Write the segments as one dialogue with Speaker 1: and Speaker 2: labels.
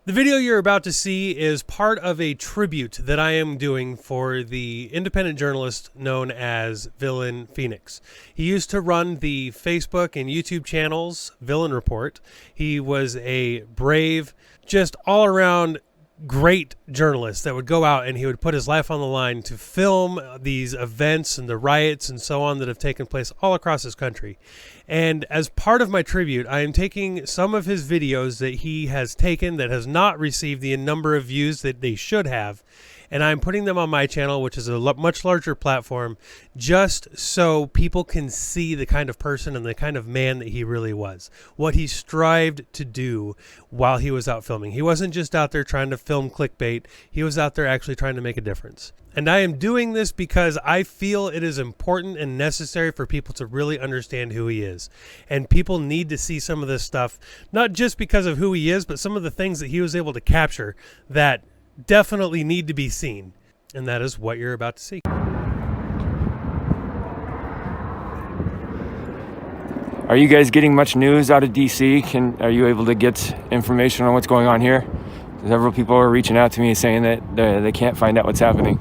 Speaker 1: The video you're about to see is part of a tribute that I am doing for the independent journalist known as Villain Phoenix. He used to run the Facebook and YouTube channels Villain Report. He was a brave, just all around great journalist that would go out and he would put his life on the line to film these events and the riots and so on that have taken place all across this country. And as part of my tribute, I am taking some of his videos that he has taken that has not received the number of views that they should have, and I'm putting them on my channel, which is a much larger platform, just so people can see the kind of person and the kind of man that he really was, what he strived to do while he was out filming. He wasn't just out there trying to film clickbait. He was out there actually trying to make a difference. And I am doing this because I feel it is important and necessary for people to really understand who he is. And people need to see some of this stuff, not just because of who he is, but some of the things that he was able to capture that definitely need to be seen. And that is what you're about to see.
Speaker 2: Are you guys getting much news out of DC? Are you able to get information on what's going on here? Several people are reaching out to me saying that they can't find out what's happening.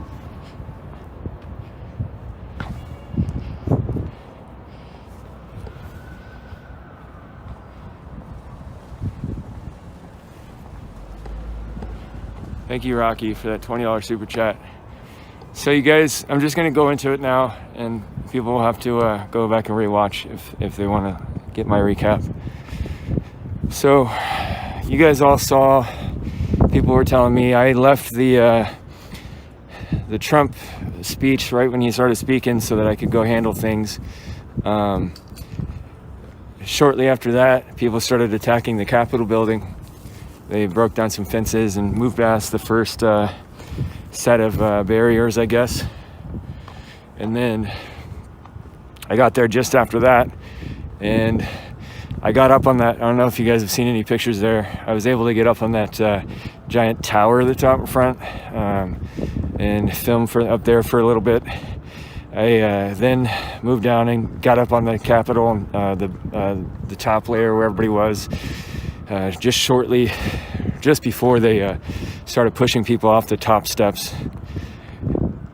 Speaker 2: Thank you, Rocky, for that $20 super chat. So you guys, I'm just going to go into it now, and people will have to go back and rewatch if they want to get my recap. So you guys all saw, people were telling me I left the Trump speech right when he started speaking so that I could go handle things. Shortly after that, people started attacking the Capitol building. They broke down some fences and moved past the first set of barriers, I guess. And then I got there just after that, and I got up on that. I don't know if you guys have seen any pictures there. I was able to get up on that giant tower at the top in front and film up there for a little bit. I then moved down and got up on the Capitol, the top layer where everybody was. Just before they started pushing people off the top steps.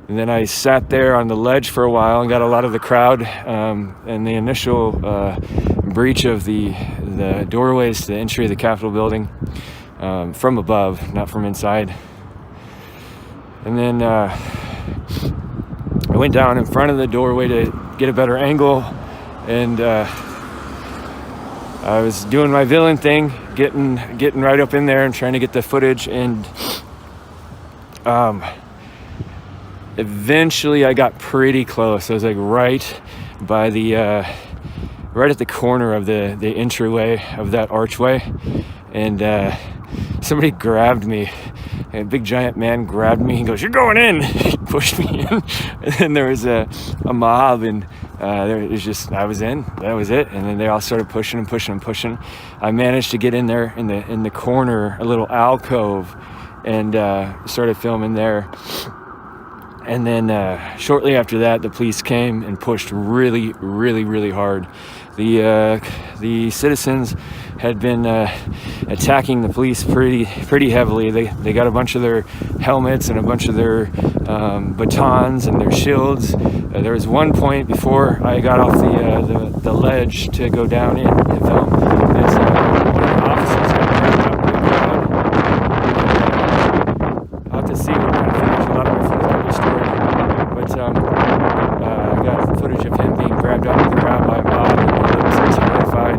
Speaker 2: And then I sat there on the ledge for a while and got a lot of the crowd and the initial breach of the doorways to the entry of the Capitol building from above, not from inside. And then I went down in front of the doorway to get a better angle, and I was doing my villain thing, getting right up in there and trying to get the footage, and eventually I got pretty close. I was like right by the right at the corner of the entryway of that archway, and somebody grabbed me. A big giant man grabbed me. He goes, "You're going in!" He pushed me in, and then there was a mob, and there was just, I was in. That was it. And then they all started pushing and pushing and pushing. I managed to get in there in the corner, a little alcove, and started filming there. And then shortly after that, the police came and pushed really, really, really hard. The citizens had been attacking the police pretty heavily. They got a bunch of their helmets and a bunch of their batons and their shields. There was one point before I got off the ledge to go down in to film. As officers I'll have to see what kind of footage. A lot of my footage got destroyed, but I got footage of him being grabbed out of the crowd by a mob, and he was terrified.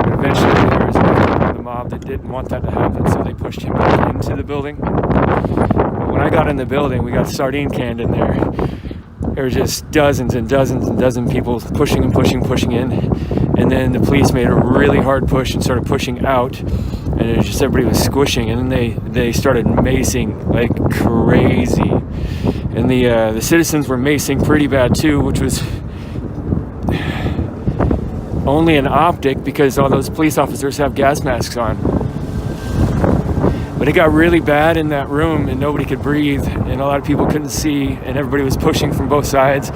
Speaker 2: And eventually there was enough people in the mob that didn't want that to happen, so they pushed him back into the building. But when I got in the building, we got sardine canned in there. There were just dozens and dozens and dozens of people pushing and pushing, pushing in. And then the police made a really hard push and started pushing out. And it was just, everybody was squishing. And then they started macing like crazy. And the citizens were macing pretty bad too, which was only an optic because all those police officers have gas masks on. But it got really bad in that room, and nobody could breathe, and a lot of people couldn't see, and everybody was pushing from both sides,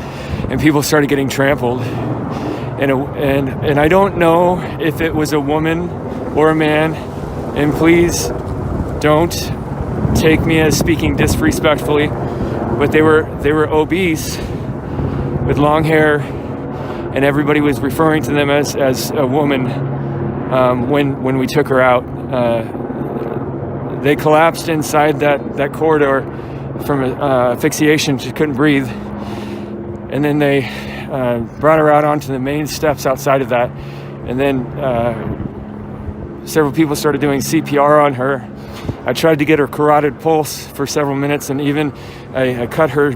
Speaker 2: and people started getting trampled. And I don't know if it was a woman or a man, and please don't take me as speaking disrespectfully, but they were obese with long hair, and everybody was referring to them as a woman when we took her out. They collapsed inside that corridor from asphyxiation. She couldn't breathe, and then they brought her out onto the main steps outside of that, and then several people started doing CPR on her. I tried to get her carotid pulse for several minutes, and even I cut her.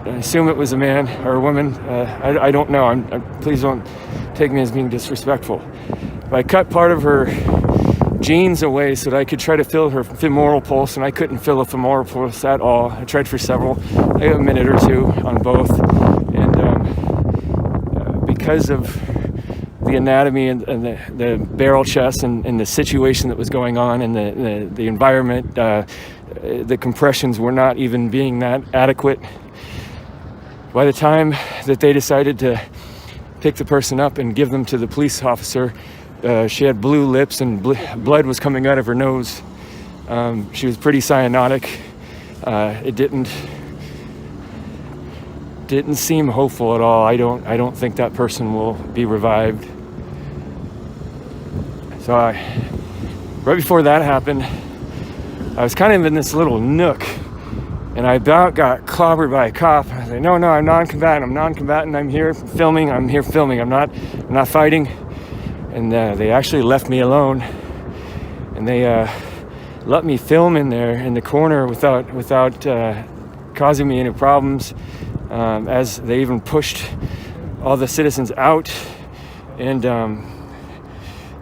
Speaker 2: I assume it was a man or a woman. I don't know. Please don't take me as being disrespectful. But I cut part of her jeans away so that I could try to feel her femoral pulse, and I couldn't feel a femoral pulse at all. I tried for several, a minute or two on both, and because of the anatomy and the barrel chest and the situation that was going on and the environment, the compressions were not even being that adequate. By the time that they decided to pick the person up and give them to the police officer, she had blue lips and blood was coming out of her nose. She was pretty cyanotic. It didn't seem hopeful at all. I don't think that person will be revived. So right before that happened, I was kind of in this little nook, and I about got clobbered by a cop. I said, no, I'm non-combatant. I'm here filming. I'm not fighting. And they actually left me alone, and they let me film in there in the corner without causing me any problems, as they even pushed all the citizens out and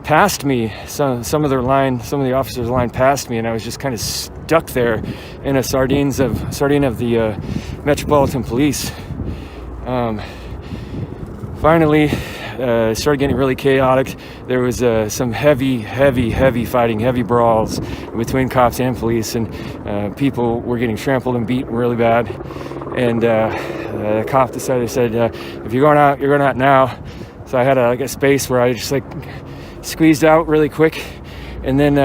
Speaker 2: past me. Some of the officers' line passed me, and I was just kind of stuck there in a sardine of the Metropolitan Police. Finally, it started getting really chaotic. There was some heavy fighting, heavy brawls between cops and police, and people were getting trampled and beaten really bad. And the cop said, if you're going out, you're going out now. So I had a space where I just squeezed out really quick. And then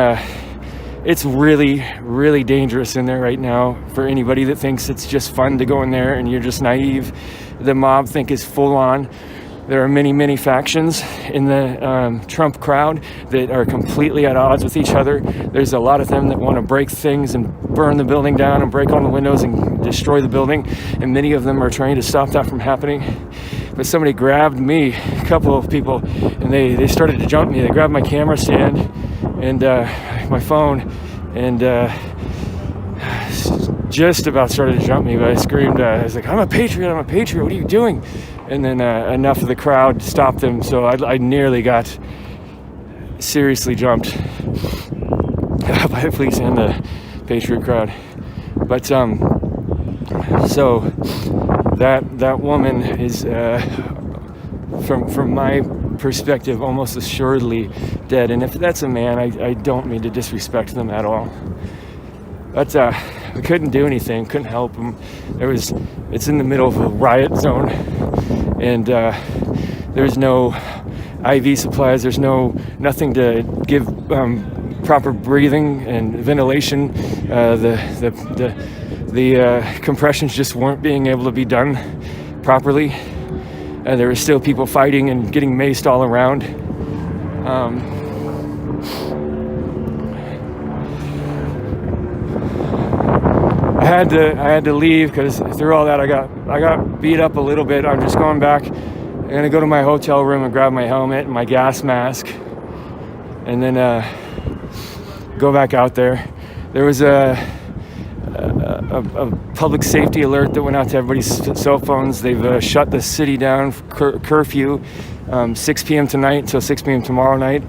Speaker 2: it's really dangerous in there right now for anybody that thinks it's just fun to go in there and you're just naive. The mob think is full on. There are many factions in the Trump crowd that are completely at odds with each other. There's a lot of them that want to break things and burn the building down and break all the windows and destroy the building. And many of them are trying to stop that from happening. But somebody grabbed me, a couple of people, and they started to jump me. They grabbed my camera stand and my phone, and just about started to jump me, but I screamed, I was like, I'm a patriot, what are you doing? And then enough of the crowd stopped them, so I nearly got seriously jumped by the police and the patriot crowd. But so that woman is from my perspective almost assuredly dead, and if that's a man, I don't mean to disrespect them at all. But we couldn't do anything, couldn't help them. It's in the middle of a riot zone, and there's no IV supplies. There's nothing to give proper breathing and ventilation. The compressions just weren't being able to be done properly. There were still people fighting and getting maced all around. I had to leave because through all that I got beat up a little bit. I'm just going back. I'm gonna go to my hotel room and grab my helmet and my gas mask, and then go back out there. There was a public safety alert that went out to everybody's cell phones. They've shut the city down, curfew, 6 p.m. tonight until 6 p.m. tomorrow night.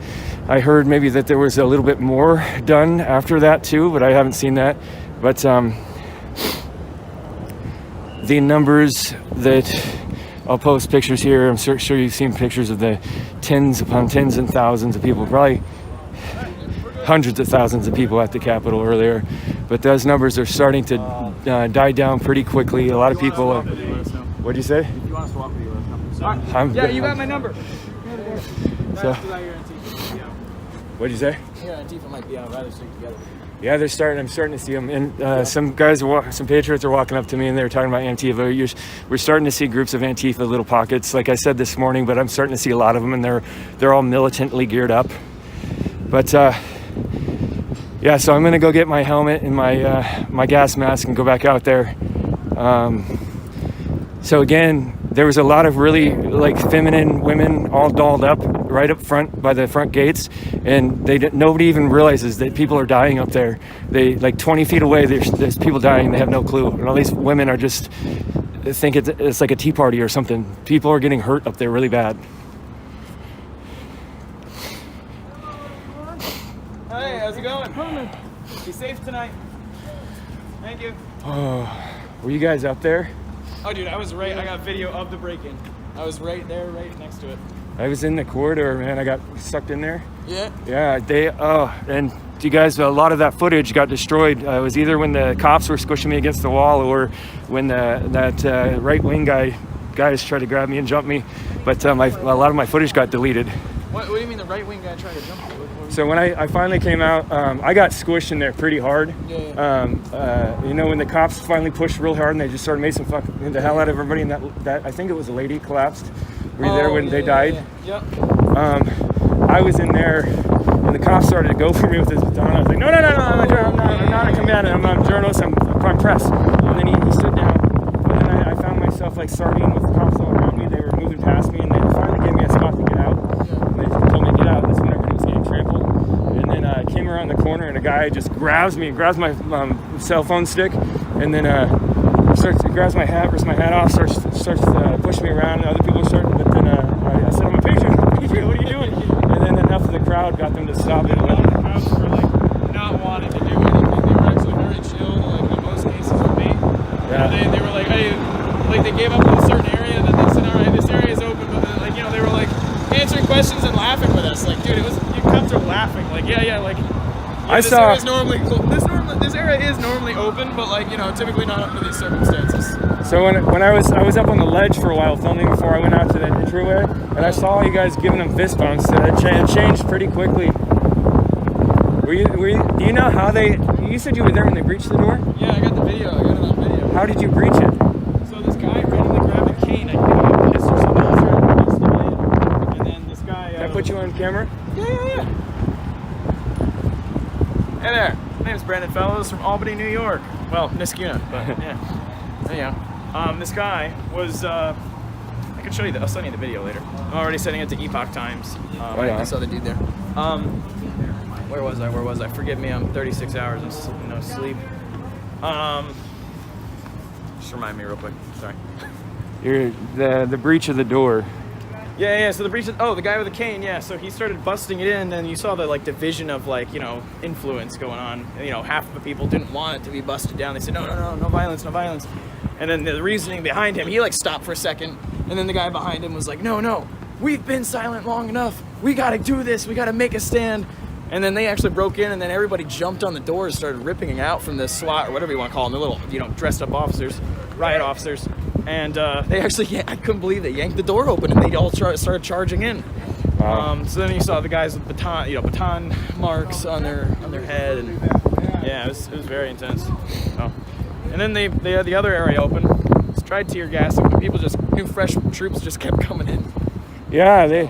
Speaker 2: I heard maybe that there was a little bit more done after that too, but I haven't seen that. But the numbers that I'll post pictures here. I'm sure you've seen pictures of the tens upon tens and thousands of people, probably hundreds of thousands of people at the Capitol earlier. But those numbers are starting to die down pretty quickly. A lot of people. What'd you say?
Speaker 3: If you want to swap video, let me know. You got my number.
Speaker 2: So, what'd you say?
Speaker 3: Yeah, Antifa might be out. I'd rather stick together.
Speaker 2: Yeah, I'm starting to see them. And some patriots are walking up to me and they're talking about Antifa. We're starting to see groups of Antifa, little pockets, like I said this morning, but I'm starting to see a lot of them, and they're all militantly geared up. But yeah, so I'm going to go get my helmet and my gas mask and go back out there. So again, there was a lot of really like feminine women all dolled up right up front by the front gates, and nobody even realizes that people are dying up there. They like 20 feet away, there's people dying, they have no clue, and all these women are just think it's like a tea party or something. People are getting hurt up there really bad.
Speaker 3: Hey, how's it going? Be safe tonight. Thank you.
Speaker 2: Oh, were you guys up there?
Speaker 3: Oh, dude, I got video of the break-in. I was right there, right next to it.
Speaker 2: I was in the corridor, man. I got sucked in there.
Speaker 3: Yeah?
Speaker 2: Yeah, and you guys, a lot of that footage got destroyed. It was either when the cops were squishing me against the wall or when that right-wing guys tried to grab me and jump me. But a lot of my footage got deleted.
Speaker 3: What do you mean the right-wing guy tried to jump you?
Speaker 2: So when I finally came out, I got squished in there pretty hard.
Speaker 3: Yeah.
Speaker 2: You know, when the cops finally pushed real hard and they just started making the hell out of everybody, and that I think it was a lady collapsed. Were you there when they died?
Speaker 3: Yeah.
Speaker 2: I was in there, and the cop started to go for me with his baton. I was like, no, I'm not a combatant. I'm a journalist. I'm press. And then he stood down, and then I found myself like sardine with the cops all around me. They were moving past me, and they finally gave me a spot to get out. And they told me to get out. That's when everybody was getting trampled. And then I came around the corner, and a guy just grabs my cell phone stick, and then grabs my hat, rips my hat off, starts pushing me around, and other people are starting. But then I said, I'm a patriot. What are you doing? And then enough of the crowd got them to stop it.
Speaker 3: A lot of the crowds were like not wanting to do anything. They were actually very chill, like in most cases with me.
Speaker 2: Yeah.
Speaker 3: They were like, hey, like they gave up in a certain area, and then they said, all right, this area is open. But then, like, you know, they were like answering questions and laughing with us. Like, dude, you cops are laughing. Like, yeah, like. Yeah, this area is normally open, but like, you know, typically not under these circumstances.
Speaker 2: So when I was up on the ledge for a while filming before I went out to the entryway, and I saw you guys giving them fist bumps. It changed pretty quickly. Do you know how you said you were there when they breached the door?
Speaker 3: Yeah, I got the video. I got it on video.
Speaker 2: How did you breach it?
Speaker 3: So this guy randomly grabbed a cane. I think pissed or something. And then this guy.
Speaker 2: Can I put you on camera?
Speaker 3: Yeah. Hey there, my name's Brandon Fellows from Albany, New York. Well, Niskuna, but yeah. This guy was, I can show you I'll send you the video later. I'm already sending it to Epoch Times. This other dude there. Where was I? Forgive me, I'm 36 hours of no sleep. Just remind me real quick, sorry.
Speaker 2: You're the breach of the door.
Speaker 3: Yeah, so the guy with the cane, yeah, so he started busting it in, and you saw the, like, division of, like, you know, influence going on. You know, half of the people didn't want it to be busted down. They said, no violence. And then the reasoning behind him, he, like, stopped for a second, and then the guy behind him was like, no, we've been silent long enough. We gotta do this. We gotta make a stand. And then they actually broke in, and then everybody jumped on the doors, started ripping it out from the SWAT, or whatever you want to call them, the little, you know, dressed up officers, riot officers. And they actually, I couldn't believe they yanked the door open, and they all started charging in.
Speaker 2: Wow.
Speaker 3: So then you saw the guys with baton marks on their head, and yeah, it was very intense. Oh. And then they had the other area open. Just tried tear gassing, but people new fresh troops just kept coming in.
Speaker 2: Yeah,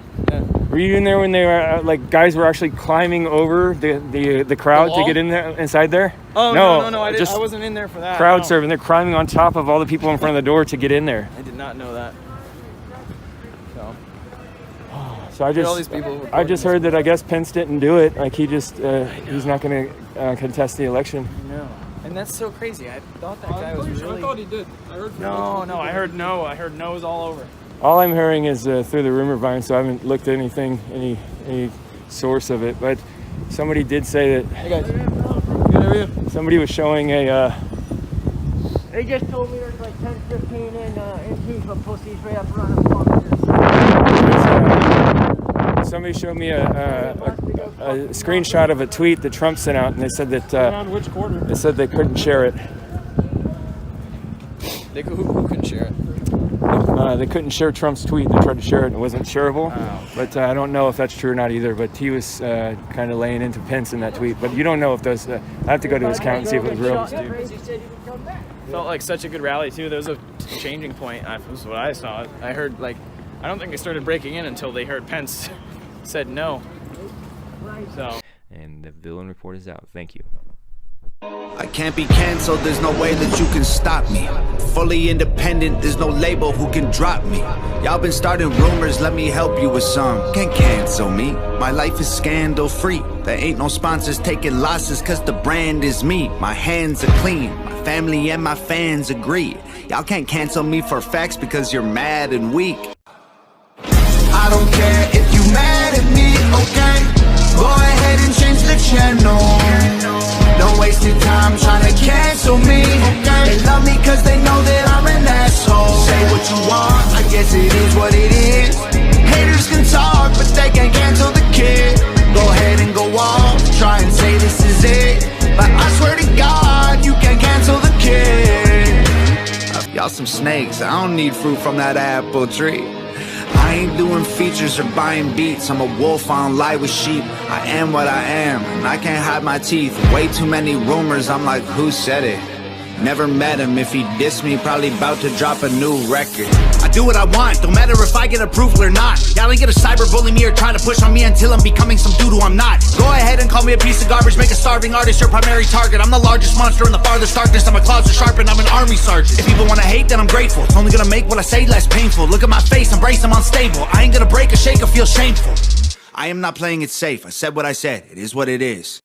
Speaker 2: were you in there when they were like guys were actually climbing over the crowd to get in there inside there?
Speaker 3: Oh no, I wasn't in there for that.
Speaker 2: Crowd serving, they're climbing on top of all the people in front of the door to get in there.
Speaker 3: I did not know that.
Speaker 2: So I just heard that I guess Pence didn't do it. Like he's not going to contest the election.
Speaker 3: No. And that's so crazy. I thought that guy was really.
Speaker 4: I thought he did. I heard
Speaker 3: I heard no. I heard no's all over.
Speaker 2: All I'm hearing is through the rumor vine, so I haven't looked at any source of it. But somebody did say that.
Speaker 3: Hey guys. Good, how are you?
Speaker 2: Somebody was showing a.
Speaker 5: They just told me there's like 10, 15 in Antifa pussies right up around the corner.
Speaker 2: Somebody showed me a screenshot of a tweet that Trump sent out, and they said that.
Speaker 4: On which quarter?
Speaker 2: They said they couldn't share it.
Speaker 3: Who couldn't share it?
Speaker 2: They couldn't share Trump's tweet. They tried to share it and it wasn't shareable. But I don't know if that's true or not either. But he was kind of laying into Pence in that tweet. But you don't know if those. I have to go to his account and see if it was real.
Speaker 3: Felt like such a good rally too. There was a changing point. This was what I saw. I heard like, I don't think they started breaking in until they heard Pence said no. So.
Speaker 4: And the Villain Report is out. Thank you.
Speaker 6: I can't be canceled, there's no way that you can stop me. Fully independent, there's no label who can drop me. Y'all been starting rumors, let me help you with some. Can't cancel me, my life is scandal free. There ain't no sponsors taking losses cause the brand is me. My hands are clean, my family and my fans agree. Y'all can't cancel me for facts because you're mad and weak. I don't care if you mad at me, okay? Go ahead and change the channel. Don't waste your time trying to cancel me. They love me cause they know that I'm an asshole. Say what you want, I guess it is what it is. Haters can talk, but they can't cancel the kid. Go ahead and go off, try and say this is it. But I swear to God, you can't cancel the kid. Y'all some snakes, I don't need fruit from that apple tree. I ain't doing features or buying beats. I'm a wolf, I don't lie with sheep. I am what I am, and I can't hide my teeth. Way too many rumors, I'm like, who said it? Never met him, if he dissed me, probably about to drop a new record. I do what I want, don't matter if I get approval or not. Y'all ain't gonna cyberbully me or try to push on me until I'm becoming some dude who I'm not. Go ahead and call me a piece of garbage, make a starving artist your primary target. I'm the largest monster in the farthest darkness, I'm a closet sharpened, I'm an army sergeant. If people wanna hate, then I'm grateful. It's only gonna make what I say less painful. Look at my face, embrace, I'm unstable. I ain't gonna break or shake or feel shameful. I am not playing it safe, I said what I said, it is what it is.